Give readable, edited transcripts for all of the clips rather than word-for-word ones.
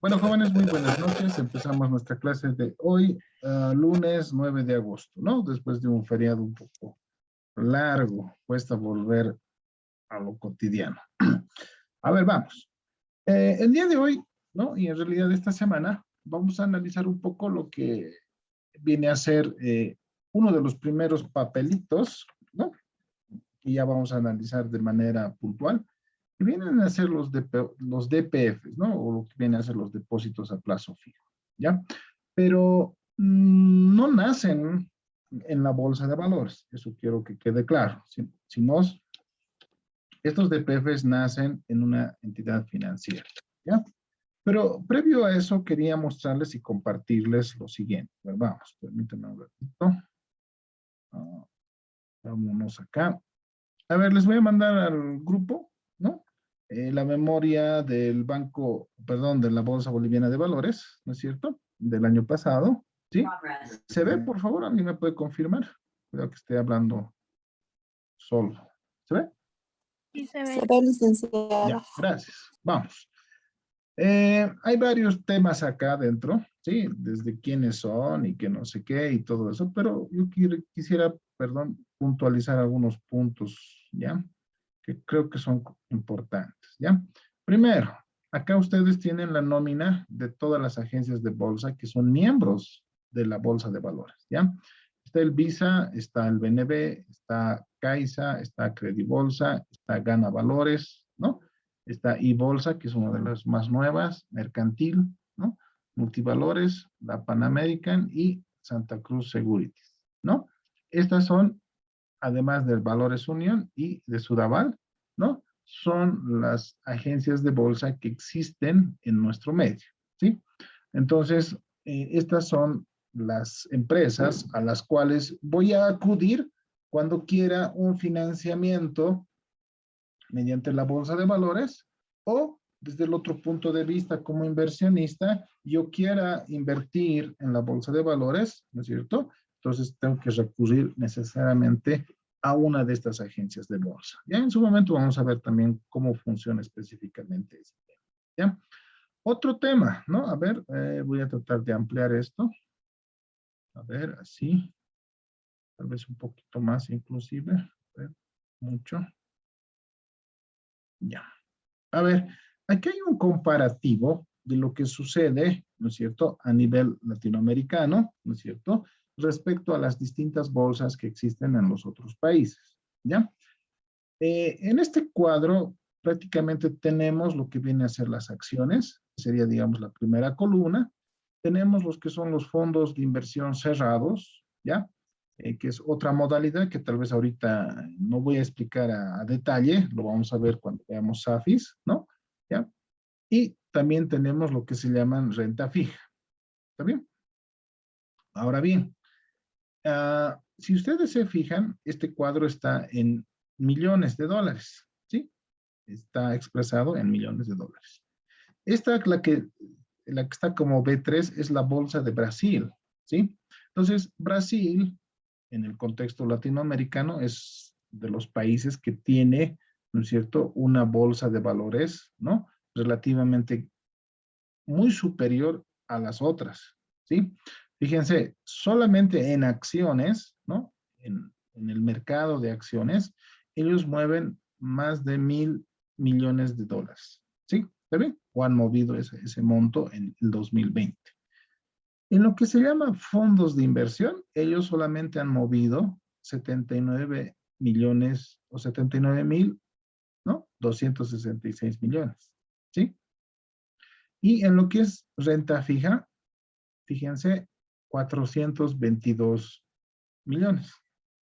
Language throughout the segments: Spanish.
Bueno, jóvenes, muy buenas noches. Empezamos nuestra clase de hoy, lunes 9 de agosto, ¿no? Después de un feriado un poco largo, cuesta volver a lo cotidiano. A ver, vamos. El día de hoy, ¿no? Y en realidad esta semana, vamos a analizar un poco lo que viene a ser uno de los primeros papelitos, ¿no? Y ya vamos a analizar de manera puntual, que vienen a ser los DPFs, ¿no? O lo que vienen a ser los depósitos a plazo fijo, ¿ya? Pero no nacen en la bolsa de valores, eso quiero que quede claro. Sino estos DPFs nacen en una entidad financiera, ¿ya? Pero previo a eso quería mostrarles y compartirles lo siguiente. A ver, vamos, permítanme un ratito. Vámonos acá. A ver, les voy a mandar al grupo, ¿no? La memoria del banco, perdón, de la Bolsa Boliviana de Valores, ¿no es cierto? Del año pasado, ¿sí? ¿Se ve, por favor? ¿Alguien me puede confirmar? Cuidado que esté hablando solo. ¿Se ve? Sí, se ve. Se ve, licenciado. Ya, gracias. Vamos. Hay varios temas acá adentro, ¿sí? Desde quiénes son y que no sé qué y todo eso, pero yo quisiera, perdón, puntualizar algunos puntos, ¿ya? Que creo que son importantes, ¿ya? Primero, acá ustedes tienen la nómina de todas las agencias de bolsa que son miembros de la Bolsa de Valores, ¿ya? Está el Visa, está el BNB, está Caixa, está Credibolsa, está Gana Valores, ¿no? Está iBolsa, que es una de las más nuevas, Mercantil, ¿no? Multivalores, la Pan American y Santa Cruz Securities, ¿no? Estas son, además del Valores Unión y de Sudaval, ¿no? Son las agencias de bolsa que existen en nuestro medio, ¿sí? Entonces, estas son las empresas a las cuales voy a acudir cuando quiera un financiamiento mediante la bolsa de valores o desde el otro punto de vista como inversionista, yo quiera invertir en la bolsa de valores, ¿no es cierto? Entonces tengo que recurrir necesariamente a una de estas agencias de bolsa. Ya en su momento vamos a ver también cómo funciona específicamente ese tema. ¿Ya? Otro tema, ¿no? A ver, voy a tratar de ampliar esto. A ver, así. Tal vez un poquito más inclusive. A ver, mucho. Ya. A ver, aquí hay un comparativo de lo que sucede, ¿no es cierto?, a nivel latinoamericano, ¿no es cierto?, respecto a las distintas bolsas que existen en los otros países, ¿ya? En este cuadro prácticamente tenemos lo que viene a ser las acciones, sería, digamos, la primera columna. Tenemos los que son los fondos de inversión cerrados, ¿ya? Que es otra modalidad que tal vez ahorita no voy a explicar a detalle, lo vamos a ver cuando veamos SAFIs, ¿no? ¿Ya? Y también tenemos lo que se llaman renta fija, ¿está bien? Ahora bien, si ustedes se fijan, este cuadro está en millones de dólares, ¿sí? Está expresado en millones de dólares. Esta, la que está como B3, es la bolsa de Brasil, ¿sí? Entonces, Brasil, en el contexto latinoamericano, es de los países que tiene, ¿no es cierto?, una bolsa de valores, ¿no?, relativamente muy superior a las otras, ¿sí? Fíjense, solamente en acciones, ¿no?, en el mercado de acciones, ellos mueven más de 1.000 millones de dólares, ¿sí? ¿Está bien? O han movido ese monto en el 2020. En lo que se llama fondos de inversión, ellos solamente han movido 79 millones o 79.000, ¿no? 266 millones, ¿sí? Y en lo que es renta fija, fíjense, 422 millones,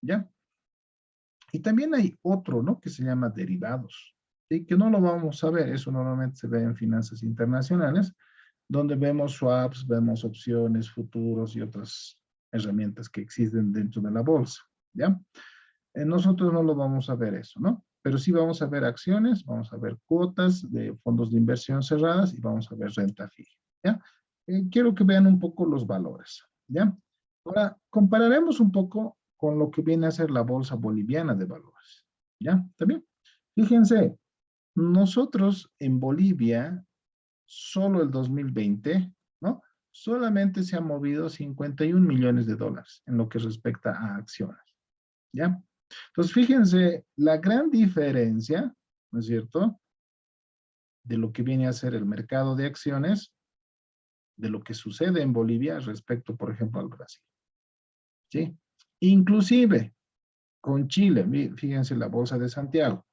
¿ya? Y también hay otro, ¿no?, que se llama derivados, ¿sí?, que no lo vamos a ver, eso normalmente se ve en finanzas internacionales, donde vemos swaps, vemos opciones, futuros y otras herramientas que existen dentro de la bolsa, ¿ya? Nosotros no lo vamos a ver eso, ¿no? Pero sí vamos a ver acciones, vamos a ver cuotas de fondos de inversión cerradas y vamos a ver renta fija, ¿ya? Quiero que vean un poco los valores, ¿ya? Ahora, compararemos un poco con lo que viene a ser la Bolsa Boliviana de Valores, ¿ya? ¿Está bien? Fíjense, nosotros en Bolivia, solo el 2020, ¿no? Solamente se han movido 51 millones de dólares en lo que respecta a acciones, ¿ya? Entonces, fíjense la gran diferencia, ¿no es cierto?, de lo que viene a ser el mercado de acciones, de lo que sucede en Bolivia respecto, por ejemplo, al Brasil, ¿sí? Inclusive con Chile, fíjense la Bolsa de Santiago,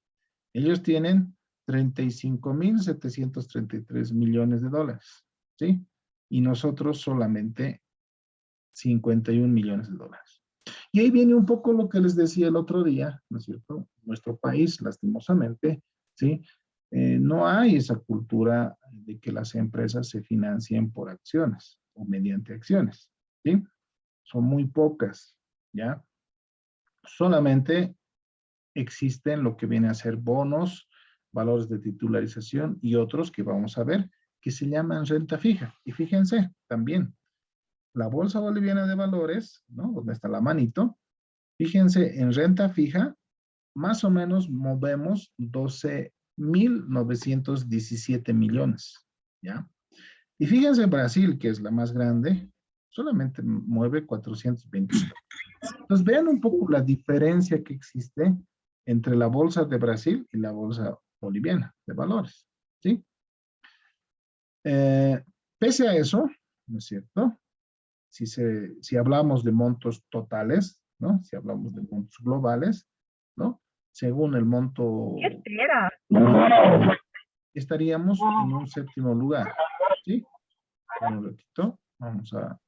ellos tienen 35.733 millones de dólares, ¿sí? Y nosotros solamente 51 millones de dólares. Y ahí viene un poco lo que les decía el otro día, ¿no es cierto? Nuestro país, lastimosamente, ¿sí? No hay esa cultura de que las empresas se financien por acciones o mediante acciones, ¿sí? Son muy pocas, ¿ya? Solamente existen lo que viene a ser bonos, valores de titularización y otros que vamos a ver que se llaman renta fija. Y fíjense también, la Bolsa Boliviana de Valores, ¿no? Donde está la manito, fíjense, en renta fija, más o menos movemos 12.917 millones, ¿ya? Y fíjense en Brasil, que es la más grande, solamente mueve 425. Entonces, vean un poco la diferencia que existe entre la bolsa de Brasil y la bolsa boliviana de valores, ¿sí? Pese a eso, ¿no es cierto? Si hablamos de montos totales, ¿no? Si hablamos de montos globales, ¿no? Según el monto, ¿Qué espera? estaríamos en un séptimo lugar, ¿sí? Un ratito, vamos a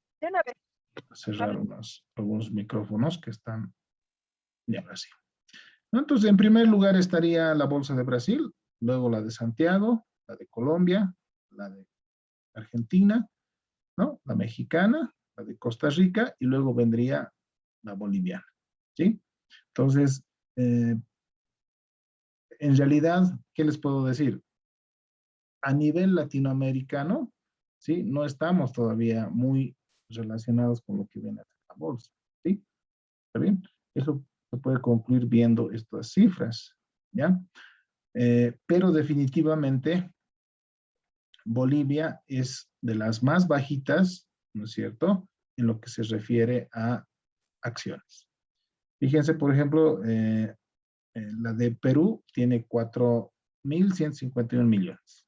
cerrar algunos micrófonos que están, ya ahora sí. Entonces, en primer lugar estaría la Bolsa de Brasil, luego la de Santiago, la de Colombia, la de Argentina, ¿no? La mexicana, la de Costa Rica y luego vendría la boliviana, ¿sí? Entonces, en realidad, ¿qué les puedo decir? A nivel latinoamericano, ¿sí? No estamos todavía muy relacionados con lo que viene a la bolsa, ¿sí? ¿Está bien? Eso se puede concluir viendo estas cifras, ¿ya? Pero definitivamente Bolivia es de las más bajitas, ¿no es cierto?, en lo que se refiere a acciones. Fíjense, por ejemplo, la de Perú tiene 4.151 millones.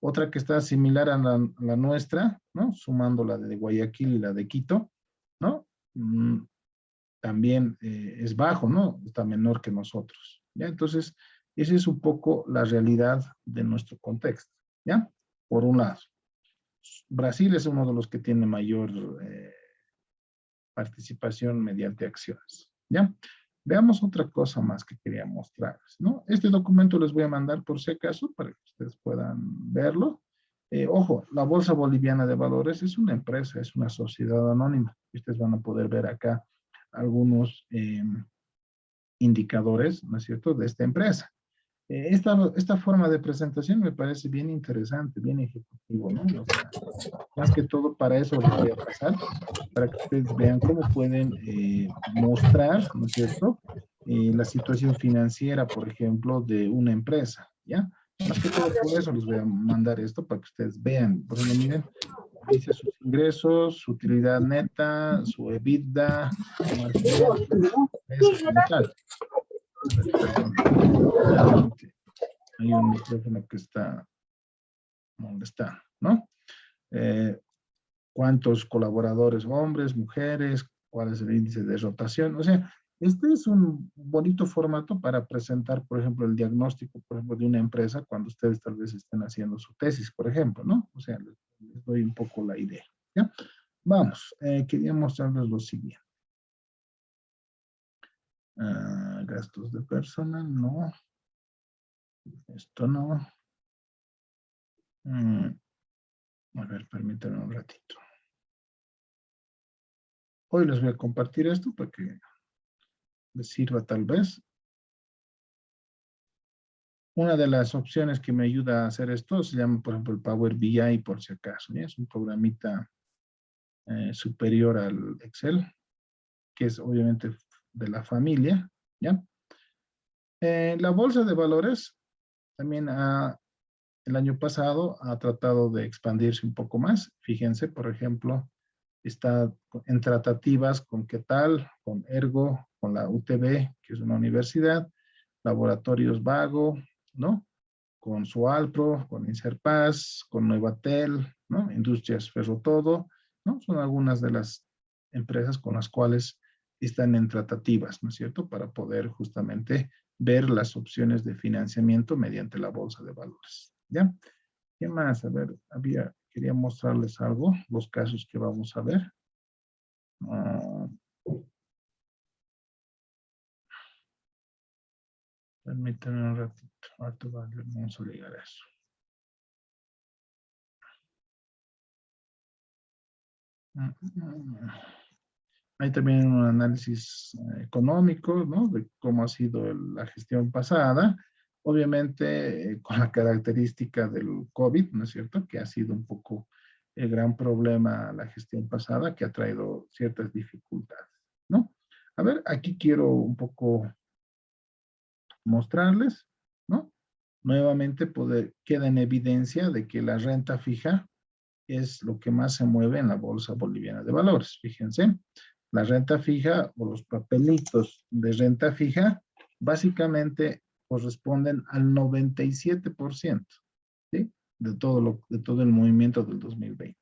Otra que está similar a la nuestra, ¿no? Sumando la de Guayaquil y la de Quito, ¿no? También es bajo, ¿no? Está menor que nosotros, ¿ya? Entonces, esa es un poco la realidad de nuestro contexto, ¿ya? Por un lado. Brasil es uno de los que tiene mayor participación mediante acciones, ¿ya? Veamos otra cosa más que quería mostrarles, ¿no? Este documento les voy a mandar por si acaso para que ustedes puedan verlo. Ojo, la Bolsa Boliviana de Valores es una empresa, es una sociedad anónima. Ustedes van a poder ver acá algunos indicadores, ¿no es cierto?, de esta empresa. Esta forma de presentación me parece bien interesante, bien ejecutivo, ¿no? O sea, más que todo para eso les voy a pasar, para que ustedes vean cómo pueden mostrar, ¿no es cierto?, la situación financiera, por ejemplo, de una empresa, ¿ya? Más que todo por eso les voy a mandar esto, para que ustedes vean. Por ejemplo, miren, dice sus ingresos, su utilidad neta, su EBITDA, su margen neto, eso como tal. Perdón, realmente hay un micrófono que está, ¿dónde está? ¿No? Eh, ¿Cuántos colaboradores, hombres, mujeres? ¿Cuál es el índice de rotación? O sea, este es un bonito formato para presentar, por ejemplo, el diagnóstico, por ejemplo, de una empresa cuando ustedes tal vez estén haciendo su tesis, por ejemplo, ¿no? O sea, les doy un poco la idea, ¿ya? Vamos, quería mostrarles lo siguiente. Gastos de personal, no. Esto no. A ver, permítanme un ratito. Hoy les voy a compartir esto para que les sirva tal vez. Una de las opciones que me ayuda a hacer esto se llama, por ejemplo, el Power BI, por si acaso, ¿ya? Es un programita superior al Excel, que es obviamente de la familia, ¿ya? La bolsa de valores también el año pasado ha tratado de expandirse un poco más. Fíjense, por ejemplo, está en tratativas con ¿Qué tal? Con Ergo, con la UTB, que es una universidad, Laboratorios Vago, ¿no? Con Sualpro, con Inserpaz, con Nuevatel, ¿no? Industrias Ferrotodo, ¿no? Son algunas de las empresas con las cuales están en tratativas, ¿no es cierto? Para poder justamente ver las opciones de financiamiento mediante la bolsa de valores, ¿ya? ¿Qué más? A ver, quería mostrarles algo, los casos que vamos a ver. Ah, permítanme un ratito, ahorita vamos a ligar eso. Hay también un análisis económico, ¿no? De cómo ha sido la gestión pasada. Obviamente, con la característica del COVID, ¿no es cierto? Que ha sido un poco el gran problema la gestión pasada, que ha traído ciertas dificultades, ¿no? A ver, aquí quiero un poco mostrarles, ¿no? Nuevamente queda en evidencia de que la renta fija es lo que más se mueve en la Bolsa Boliviana de Valores. Fíjense, la renta fija o los papelitos de renta fija básicamente corresponden al 97%, ¿sí? De todo el movimiento del 2020.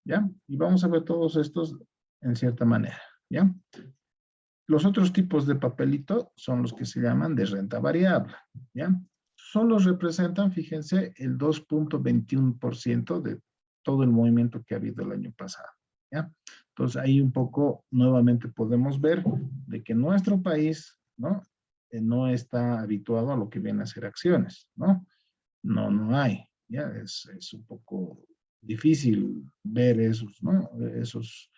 ¿Ya? Y vamos a ver todos estos en cierta manera, ¿ya? Los otros tipos de papelito son los que se llaman de renta variable, ¿ya? Solo representan, fíjense, el 2.21% de todo el movimiento que ha habido el año pasado, ¿ya? Entonces, ahí un poco nuevamente podemos ver de que nuestro país, ¿no? No está habituado a lo que viene a ser acciones, ¿no? No hay, ¿ya? Es un poco difícil ver esos, ¿no? Esos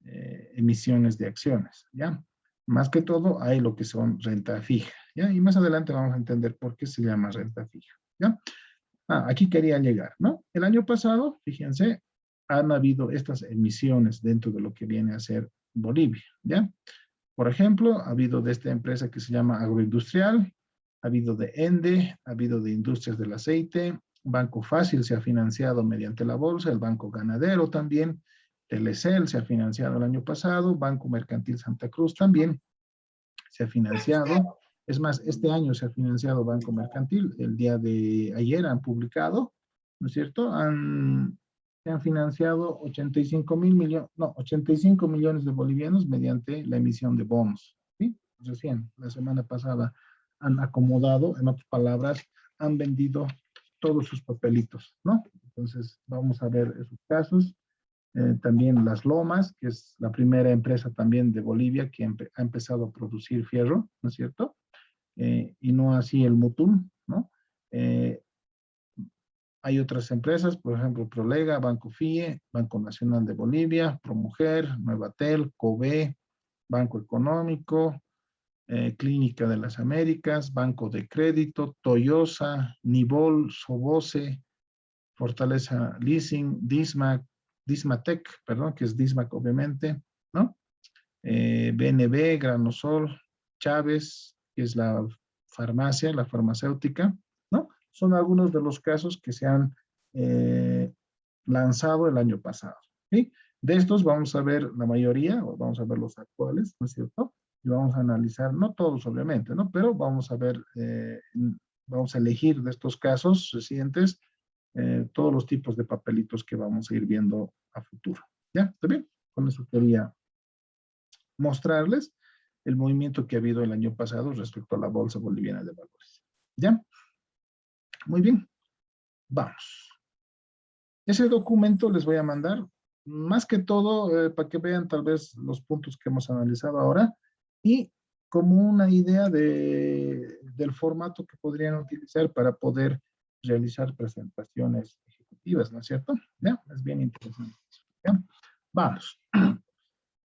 emisiones de acciones, ¿ya? Más que todo hay lo que son renta fija, ¿ya? Y más adelante vamos a entender por qué se llama renta fija, ¿ya? Aquí quería llegar, ¿no? El año pasado, fíjense, han habido estas emisiones dentro de lo que viene a ser Bolivia, ¿ya? Por ejemplo, ha habido de esta empresa que se llama Agroindustrial, ha habido de ENDE, ha habido de Industrias del Aceite, Banco Fácil se ha financiado mediante la bolsa, el Banco Ganadero también, Telecel se ha financiado el año pasado, Banco Mercantil Santa Cruz también se ha financiado. Es más, este año se ha financiado Banco Mercantil, el día de ayer han publicado, ¿no es cierto? Se han financiado 85 millones de bolivianos mediante la emisión de bonos, ¿sí? Recién, la semana pasada han acomodado, en otras palabras, han vendido todos sus papelitos, ¿no? Entonces, vamos a ver esos casos. También Las Lomas, que es la primera empresa también de Bolivia que ha empezado a producir fierro, ¿no es cierto? Y no así el Mutum, ¿no? Eh, Hay otras empresas, por ejemplo, Prolega, Banco FIE, Banco Nacional de Bolivia, Promujer, Nuevatel, COBE, Banco Económico, Clínica de las Américas, Banco de Crédito, Toyosa, Nibol, Sobose, Fortaleza Leasing, Dismatec, perdón, que es Dismac obviamente, ¿no? BNB, Granosol, Chávez, que es la farmacia, la farmacéutica, ¿no? Son algunos de los casos que se han lanzado el año pasado, ¿sí? De estos vamos a ver la mayoría, o vamos a ver los actuales, ¿no es cierto? Y vamos a analizar, no todos obviamente, ¿no? Pero vamos a ver, vamos a elegir de estos casos recientes todos los tipos de papelitos que vamos a ir viendo a futuro. ¿Ya? ¿Está bien? Con eso quería mostrarles el movimiento que ha habido el año pasado respecto a la Bolsa Boliviana de Valores. ¿Ya? Muy bien. Vamos. Ese documento les voy a mandar, más que todo, para que vean tal vez los puntos que hemos analizado ahora y como una idea del formato que podrían utilizar para poder realizar presentaciones ejecutivas, ¿no es cierto? ¿Ya? Es bien interesante. ¿Ya? Vamos.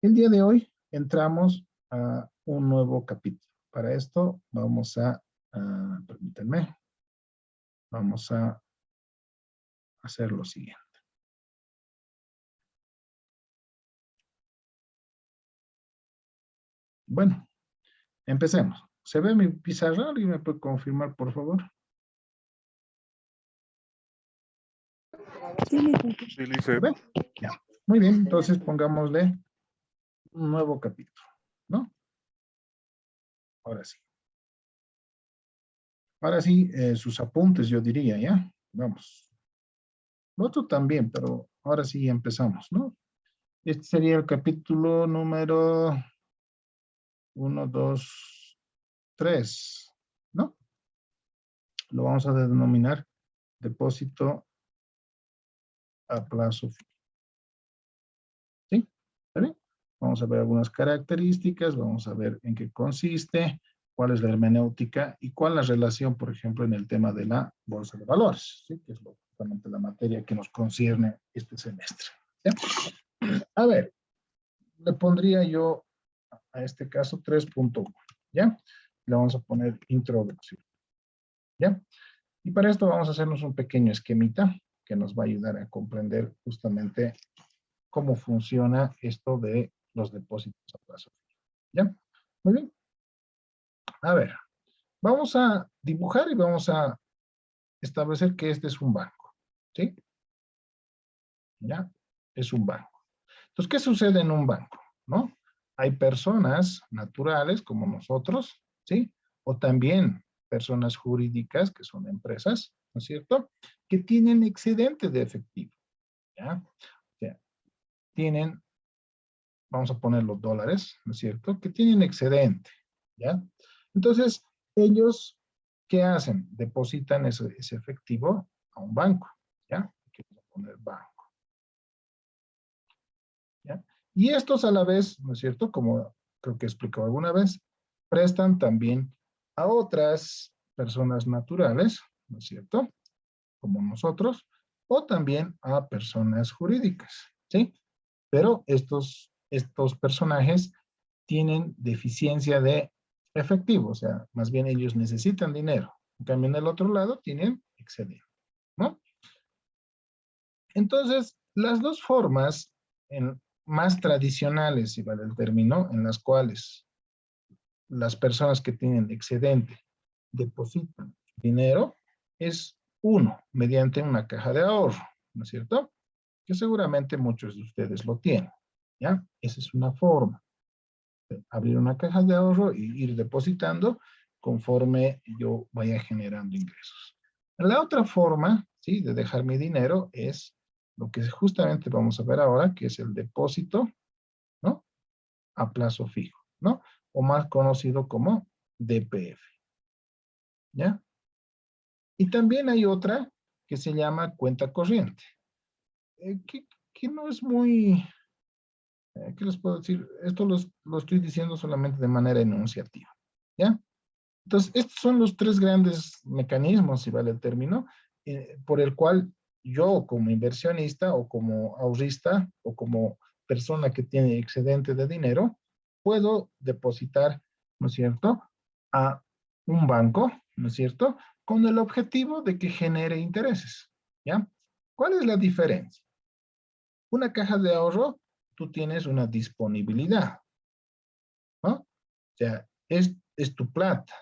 El día de hoy entramos a un nuevo capítulo. Para esto vamos permítanme, vamos a hacer lo siguiente. Bueno, empecemos. ¿Se ve mi pizarra? ¿Alguien me puede confirmar, por favor? Sí, licenciado. Sí, Lice. ¿Ve? Ya. Muy bien, entonces pongámosle un nuevo capítulo, ¿no? Ahora sí. Ahora sí, sus apuntes, yo diría, ¿ya? Vamos. Lo otro también, pero ahora sí empezamos, ¿no? Este sería el capítulo número 1, 2, 3, ¿no? Lo vamos a denominar depósito a plazo fijo. ¿Sí? ¿Está bien? Vamos a ver algunas características, vamos a ver en qué consiste, cuál es la hermenéutica y cuál es la relación, por ejemplo, en el tema de la bolsa de valores, ¿sí? Que es justamente la materia que nos concierne este semestre. ¿Ya? A ver, le pondría yo a este caso 3.1, ¿ya? Le vamos a poner introducción, ¿ya? Y para esto vamos a hacernos un pequeño esquemita que nos va a ayudar a comprender justamente cómo funciona esto de los depósitos a plazo fijo, ¿ya? Muy bien. A ver, vamos a dibujar y vamos a establecer que este es un banco, ¿sí? ¿Ya? Es un banco. Entonces, ¿qué sucede en un banco? ¿No? Hay personas naturales como nosotros, ¿sí? O también personas jurídicas que son empresas, ¿no es cierto? Que tienen excedente de efectivo, ¿ya? O sea, tienen, vamos a poner los dólares, ¿no es cierto? Que tienen excedente, ¿ya? Entonces, ellos, ¿qué hacen? Depositan ese efectivo a un banco, ¿ya? Aquí vamos a poner banco. ¿Ya? Y estos a la vez, ¿no es cierto? Como creo que explicó alguna vez, prestan también a otras personas naturales, ¿no es cierto? Como nosotros, o también a personas jurídicas, ¿sí? Pero estos personajes tienen deficiencia de efectivo, o sea, más bien ellos necesitan dinero. En cambio, en el otro lado tienen excedente, ¿no? Entonces, las dos formas más tradicionales, si vale el término, en las cuales las personas que tienen excedente depositan dinero, es uno, mediante una caja de ahorro, ¿no es cierto? Que seguramente muchos de ustedes lo tienen, ¿ya? Esa es una forma. Abrir una caja de ahorro y ir depositando conforme yo vaya generando ingresos. La otra forma, ¿sí? De dejar mi dinero es lo que justamente vamos a ver ahora, que es el depósito, ¿no? A plazo fijo, ¿no? O más conocido como DPF, ¿ya? Y también hay otra que se llama cuenta corriente, que no es muy, ¿qué les puedo decir? Esto lo estoy diciendo solamente de manera enunciativa, ¿ya? Entonces, estos son los tres grandes mecanismos, si vale el término, por el cual yo como inversionista o como ahorrista o como persona que tiene excedente de dinero, puedo depositar, ¿no es cierto?, a un banco, ¿no es cierto?, con el objetivo de que genere intereses, ¿ya? ¿Cuál es la diferencia? Una caja de ahorro, tú tienes una disponibilidad, ¿no? O sea, es tu plata.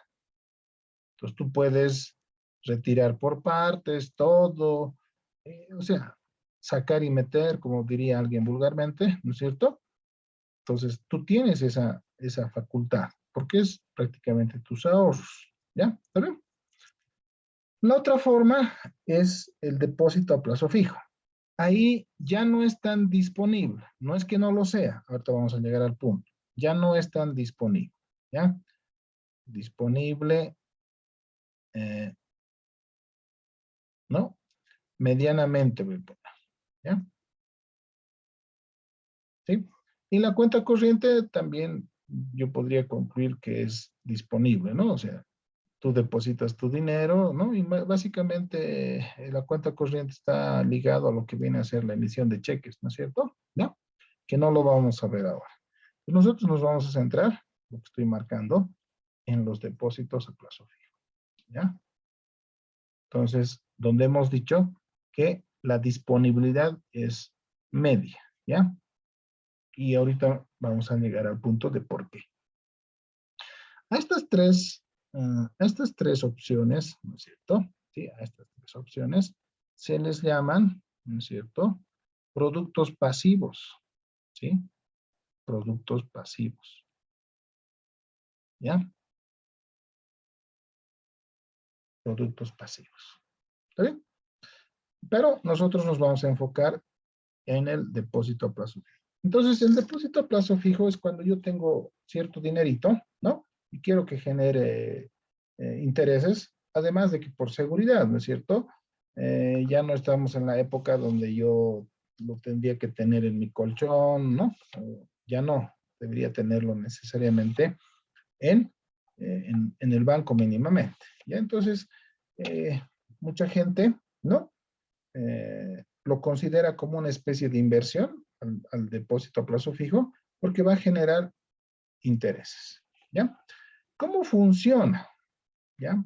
Entonces tú puedes retirar por partes todo, o sea, sacar y meter, como diría alguien vulgarmente, ¿no es cierto? Entonces tú tienes esa facultad, porque es prácticamente tus ahorros, ¿ya? ¿Está bien? La otra forma es el depósito a plazo fijo. Ahí ya no es tan disponible, no es que no lo sea, ahorita vamos a llegar al punto, ya no es tan disponible, ¿ya? Disponible, ¿no? Medianamente voy a poner, ¿ya? ¿Sí? Y la cuenta corriente también yo podría concluir que es disponible, ¿no? O sea, tú depositas tu dinero, ¿no? Y básicamente la cuenta corriente está ligado a lo que viene a ser la emisión de cheques, ¿no es cierto? ¿No? Que no lo vamos a ver ahora. Nosotros nos vamos a centrar, lo que estoy marcando, en los depósitos a plazo fijo, ¿ya? Entonces, donde hemos dicho que la disponibilidad es media, ¿ya? Y ahorita vamos a llegar al punto de por qué. A estas tres opciones, ¿no es cierto? Sí, a estas tres opciones se les llaman ¿no es cierto? Productos pasivos, ¿sí? Productos pasivos, ¿ya? Productos pasivos, ¿está bien? Pero nosotros nos vamos a enfocar en el depósito a plazo fijo. Entonces, el depósito a plazo fijo es cuando yo tengo cierto dinerito, ¿no? Y quiero que genere intereses, además de que por seguridad, ¿no es cierto? Ya no estamos en la época donde yo lo tendría que tener en mi colchón, ¿no? Ya no, debería tenerlo necesariamente en, en el banco mínimamente. ¿Ya? Entonces, eh, mucha gente, ¿no? Lo considera como una especie de inversión al depósito a plazo fijo porque va a generar intereses, ¿ya? ¿Cómo funciona? ¿Ya?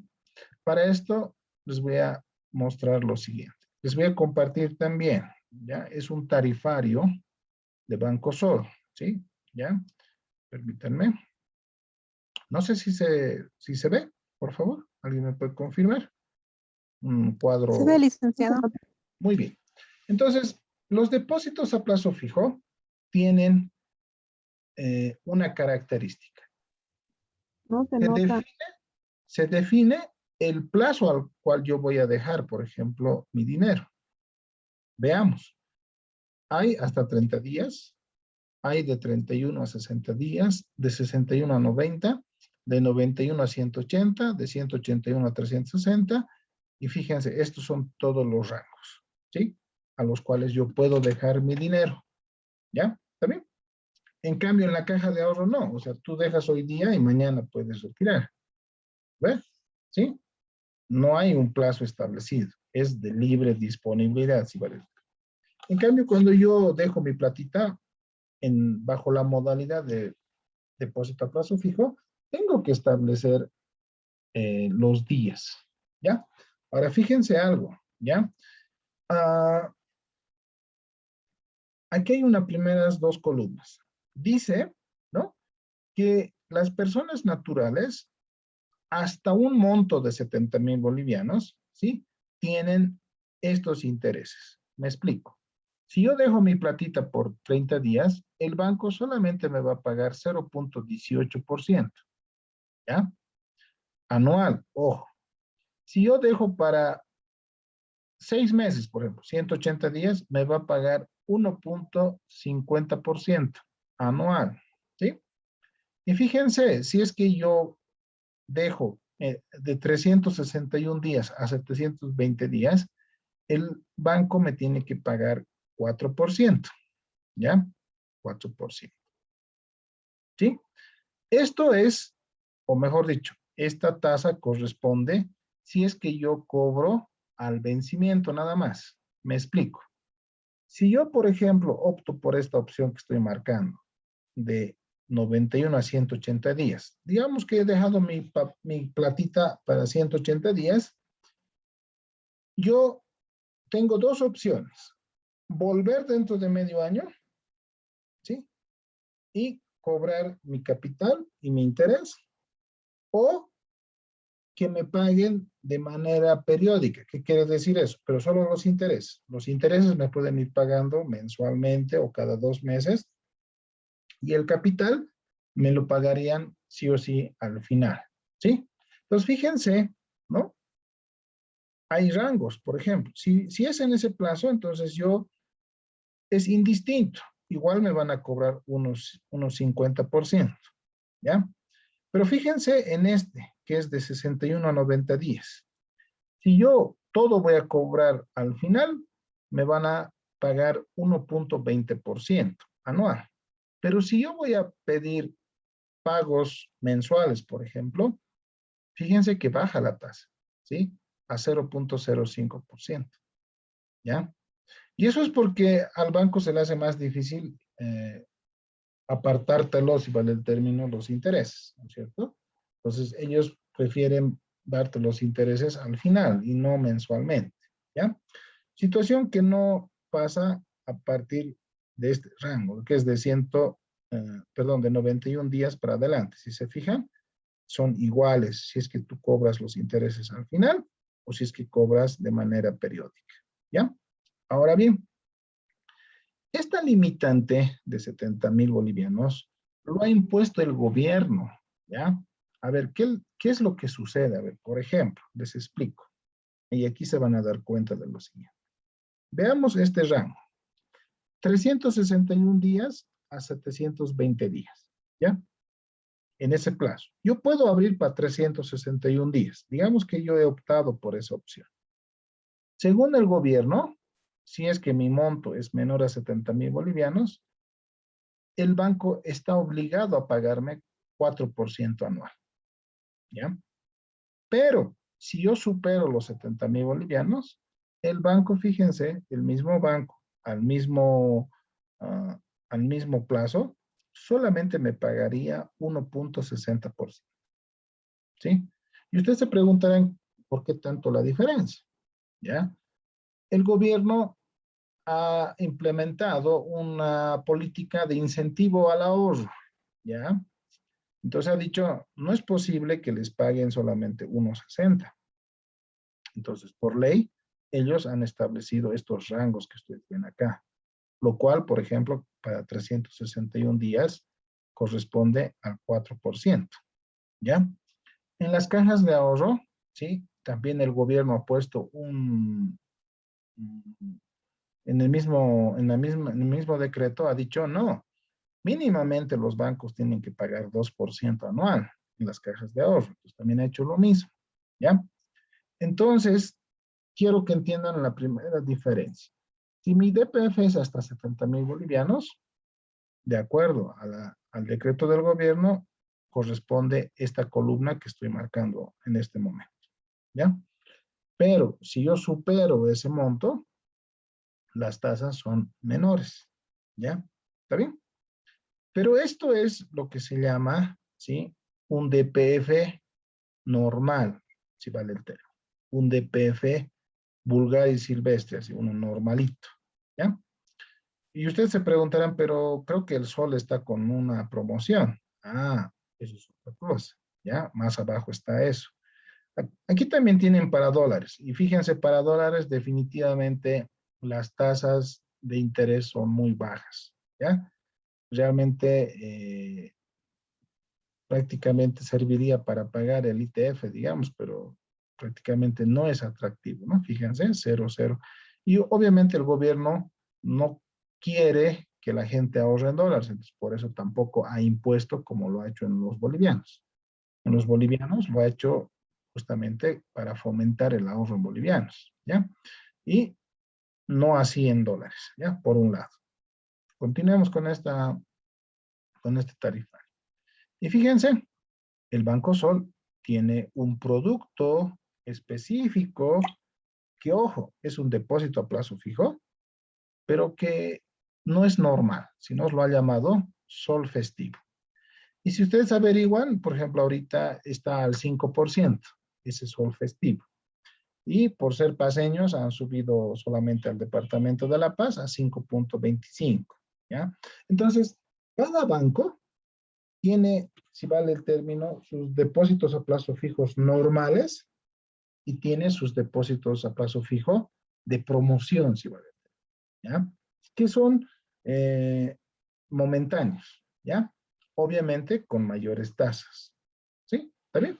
Para esto les voy a mostrar lo siguiente. Les voy a compartir también, ¿ya? Es un tarifario de Banco Sol, ¿sí? ¿Ya? Permítanme. No sé si se ve, por favor. ¿Alguien me puede confirmar? Un Se ve, cuadro. licenciado. Muy bien. Entonces, los depósitos a plazo fijo tienen una característica. No se Se nota. define, se define el plazo al cual yo voy a dejar, por ejemplo, mi dinero. Veamos. Hay hasta 30 días, hay de 31 a 60 días, de 61 a 90, de 91 a 180, de 181 a 360, y fíjense, estos son todos los rangos, ¿sí? A los cuales yo puedo dejar mi dinero, ¿ya? ¿Está bien? En cambio, en la caja de ahorro no, o sea, tú dejas hoy día y mañana puedes retirar, ¿ves? ¿Sí? No hay un plazo establecido, es de libre disponibilidad, si vale. En cambio, cuando yo dejo mi platita bajo la modalidad de depósito a plazo fijo, tengo que establecer los días, ¿ya? Ahora, fíjense algo, ¿ya? Ah, aquí hay unas primeras dos columnas. Dice, ¿no? Que las personas naturales, hasta un monto de 70,000 bolivianos, ¿sí? Tienen estos intereses. Me explico. Si yo dejo mi platita por 30 días, el banco solamente me va a pagar 0.18%, ¿ya? Anual, ojo. Si yo dejo para 6 meses, por ejemplo, 180 días, me va a pagar 1.50% anual, ¿sí? Y fíjense, si es que yo dejo de 361 días a 720 días, el banco me tiene que pagar 4%, ¿ya? 4%, ¿sí? Esto es, o mejor dicho, esta tasa corresponde si es que yo cobro al vencimiento nada más. Me explico. Si yo, por ejemplo, opto por esta opción que estoy marcando, de 91 a 180 días, digamos que he dejado mi platita para 180 días, yo tengo dos opciones. Volver dentro de medio año, ¿sí? Y cobrar mi capital y mi interés, o que me paguen de manera periódica. ¿Qué quiere decir eso? Pero solo los intereses. Los intereses me pueden ir pagando mensualmente o cada 2 meses, y el capital me lo pagarían sí o sí al final, ¿sí? Entonces, fíjense, ¿no? Hay rangos, por ejemplo. Si es en ese plazo, entonces es indistinto. Igual me van a cobrar unos 50%, ¿ya? Pero fíjense en este, que es de 61 a 90 días. Si yo todo voy a cobrar al final, me van a pagar 1.20% anual. Pero si yo voy a pedir pagos mensuales, por ejemplo, fíjense que baja la tasa, ¿sí? A 0.05%, ¿ya? Y eso es porque al banco se le hace más difícil apartártelos, si vale el término, los intereses, ¿no es cierto? Entonces, ellos prefieren darte los intereses al final y no mensualmente, ¿ya? Situación que no pasa a partir de este rango, que es de de 91 días para adelante. Si se fijan, son iguales si es que tú cobras los intereses al final o si es que cobras de manera periódica, ¿ya? Ahora bien, esta limitante de 70,000 bolivianos lo ha impuesto el gobierno, ¿ya? A ver, ¿qué es lo que sucede? A ver, por ejemplo, les explico. Y aquí se van a dar cuenta de lo siguiente. Veamos este rango. 361 días a 720 días, ¿ya? En ese plazo. Yo puedo abrir para 361 días. Digamos que yo he optado por esa opción. Según el gobierno, si es que mi monto es menor a 70,000 bolivianos, el banco está obligado a pagarme 4% anual, ¿ya? Pero si yo supero los 70,000 bolivianos, el banco, fíjense, el mismo banco, uh, al mismo plazo, solamente me pagaría 1,60%, ¿sí? Y ustedes se preguntarán, ¿por qué tanto la diferencia? ¿Ya? El gobierno ha implementado una política de incentivo al ahorro, ¿ya? Entonces ha dicho, no es posible que les paguen solamente 1,60. Entonces, por ley, ellos han establecido estos rangos que ustedes ven acá, lo cual, por ejemplo, para 361 días corresponde al 4%, ¿ya? En las cajas de ahorro, ¿sí? También el gobierno ha puesto en el mismo decreto ha dicho, no, mínimamente los bancos tienen que pagar 2% anual en las cajas de ahorro. Pues también ha hecho lo mismo, ¿ya? Entonces, quiero que entiendan la primera diferencia. Si mi DPF es hasta 70,000 bolivianos, de acuerdo al decreto del gobierno, corresponde esta columna que estoy marcando en este momento, ¿ya? Pero si yo supero ese monto, las tasas son menores, ¿ya? ¿Está bien? Pero esto es lo que se llama, ¿sí? Un DPF normal, si vale el término. Un DPF vulgar y silvestre, así uno normalito, ¿ya? Y ustedes se preguntarán, pero creo que el sol está con una promoción. Ah, eso es otra cosa, ¿ya? Más abajo está eso. Aquí también tienen para dólares. Y fíjense, para dólares definitivamente las tasas de interés son muy bajas, ¿ya? Realmente prácticamente serviría para pagar el ITF, digamos, pero prácticamente no es atractivo, ¿no? Fíjense, 0,0. Y obviamente el gobierno no quiere que la gente ahorre en dólares, entonces por eso tampoco ha impuesto como lo ha hecho en los bolivianos. En los bolivianos lo ha hecho justamente para fomentar el ahorro en bolivianos, ¿ya? Y no así en dólares, ¿ya? Por un lado. Continuemos con este tarifario. Y fíjense, el Banco Sol tiene un producto específico que, ojo, es un depósito a plazo fijo, pero que no es normal, sino lo ha llamado Sol Festivo. Y si ustedes averiguan, por ejemplo, ahorita está al 5%, ese Sol Festivo. Y por ser paseños han subido solamente al Departamento de La Paz a 5,25, ¿ya? Entonces, cada banco tiene, si vale el término, sus depósitos a plazo fijos normales y tiene sus depósitos a plazo fijo de promoción, si vale el término, ¿ya? Que son momentáneos, ¿ya? Obviamente con mayores tasas, ¿sí? ¿Está bien?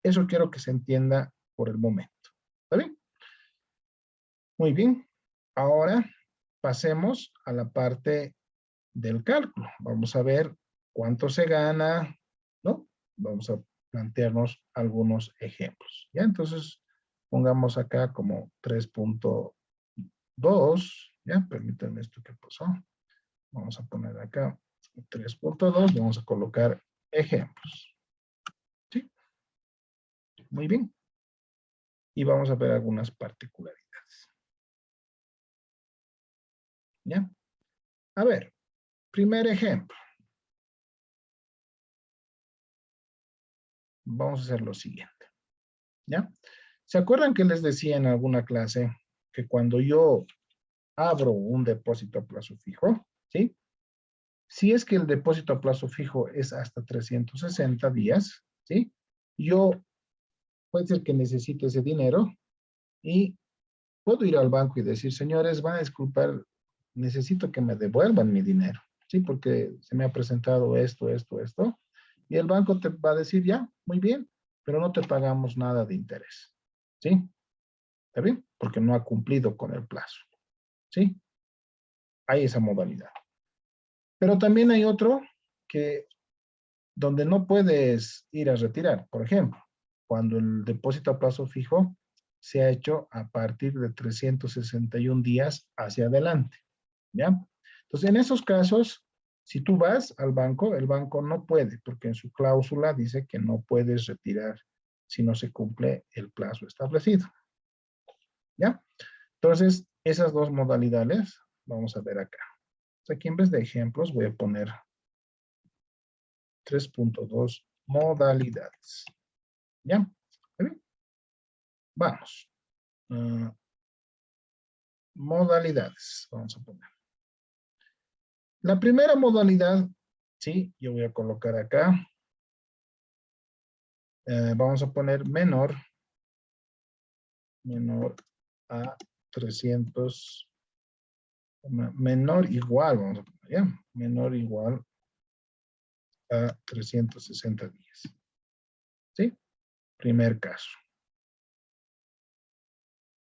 Eso quiero que se entienda por el momento, ¿está bien? Muy bien. Ahora pasemos a la parte del cálculo. Vamos a ver cuánto se gana, ¿no? Vamos a plantearnos algunos ejemplos. ¿Ya? Entonces, pongamos acá como 3,2, ¿ya? Permítanme esto que pasó. Vamos a poner acá 3,2, vamos a colocar ejemplos. ¿Sí? Muy bien. Y vamos a ver algunas particularidades. ¿Ya? A ver, primer ejemplo. Vamos a hacer lo siguiente. ¿Ya? ¿Se acuerdan que les decía en alguna clase que cuando yo abro un depósito a plazo fijo, ¿sí? Si es que el depósito a plazo fijo es hasta 360 días, ¿sí? Yo puede ser que necesite ese dinero y Puedo ir al banco y decir, señores, van a disculpar, necesito que me devuelvan mi dinero, ¿sí? Porque se me ha presentado esto, esto, esto. Y el banco te va a decir, ya, muy bien, pero no te pagamos nada de interés, ¿sí? ¿Está bien? Porque no ha cumplido con el plazo, ¿sí? Hay esa modalidad. Pero también hay otro que donde no puedes ir a retirar. Por ejemplo, cuando el depósito a plazo fijo se ha hecho a partir de 361 días hacia adelante, ¿ya? Entonces, en esos casos, si tú vas al banco, el banco no puede, porque en su cláusula dice que no puedes retirar si no se cumple el plazo establecido, ¿ya? Entonces, esas dos modalidades, vamos a ver acá. Aquí en vez de ejemplos voy a poner 3.2 modalidades. ¿Ya? ¿Está bien? Vamos. Modalidades, vamos a poner. La primera modalidad, sí, yo voy a colocar acá. Vamos a poner menor a 300, menor igual, vamos a poner, ¿ya? Menor igual a 360 días. ¿Sí? Primer caso.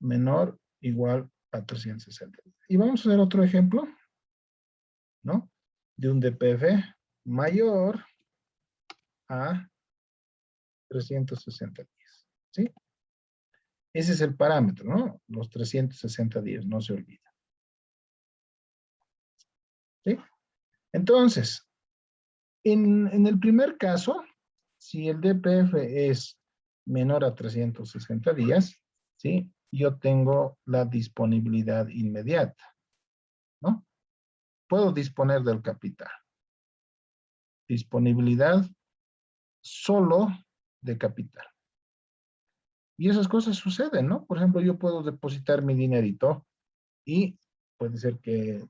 Menor igual a 360 días. Y vamos a hacer otro ejemplo, ¿no? De un DPF mayor a 360 días, ¿sí? Ese es el parámetro, ¿no? Los 360 días, no se olvida. ¿Sí? Entonces, en el primer caso, si el DPF es menor a 360 días, ¿sí? Yo tengo la disponibilidad inmediata, ¿no? Puedo disponer del capital. Disponibilidad solo de capital. Y esas cosas suceden, ¿no? Por ejemplo, yo puedo depositar mi dinerito y puede ser que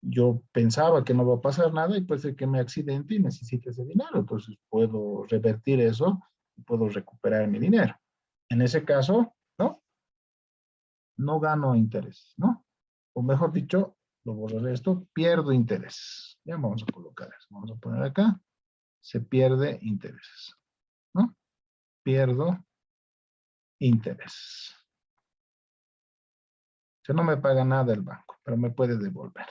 yo pensaba que no va a pasar nada y puede ser que me accidente y necesite ese dinero. Entonces puedo revertir eso y puedo recuperar mi dinero. En ese caso, ¿no? No gano interés, ¿no? O mejor dicho, lo borraré esto, pierdo interés. Ya vamos a colocar eso. Vamos a poner acá, se pierde intereses, ¿no? Pierdo interés. O sea, no me paga nada el banco, pero me puede devolver,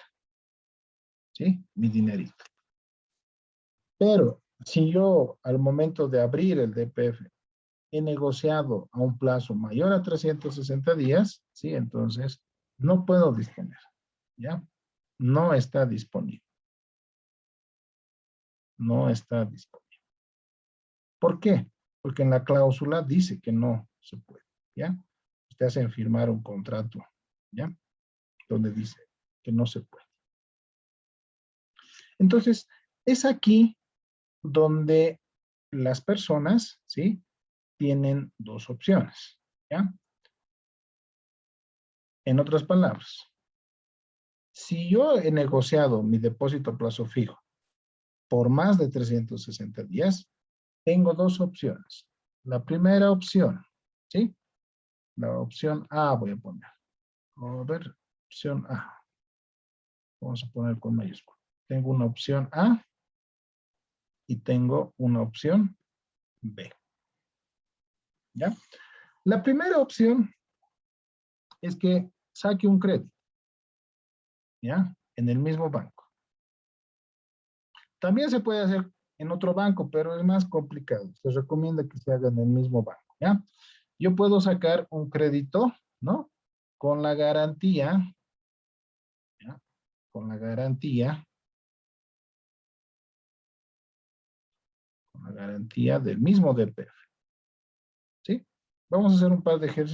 ¿sí? Mi dinerito. Pero si yo al momento de abrir el DPF he negociado a un plazo mayor a 360 días, ¿sí? Entonces no puedo disponer, ¿ya? No está disponible. No está disponible. ¿Por qué? Porque en la cláusula dice que no se puede, ¿ya? Usted hace firmar un contrato, ¿ya? Donde dice que no se puede. Entonces, es aquí donde las personas, ¿sí? Tienen dos opciones, ¿ya? En otras palabras, si yo he negociado mi depósito a plazo fijo por más de 360 días, tengo dos opciones. La primera opción, ¿sí? La opción A voy a poner. A ver, opción A. Vamos a poner con mayúscula. Tengo una opción A y tengo una opción B. ¿Ya? La primera opción es que saque un crédito, ¿ya? En el mismo banco. También se puede hacer en otro banco, pero es más complicado. Se recomienda que se haga en el mismo banco, ¿ya? Yo puedo sacar un crédito, ¿no? Con la garantía, ¿ya? Con la garantía del mismo DPF, ¿sí? Vamos a hacer un par de ejercicios.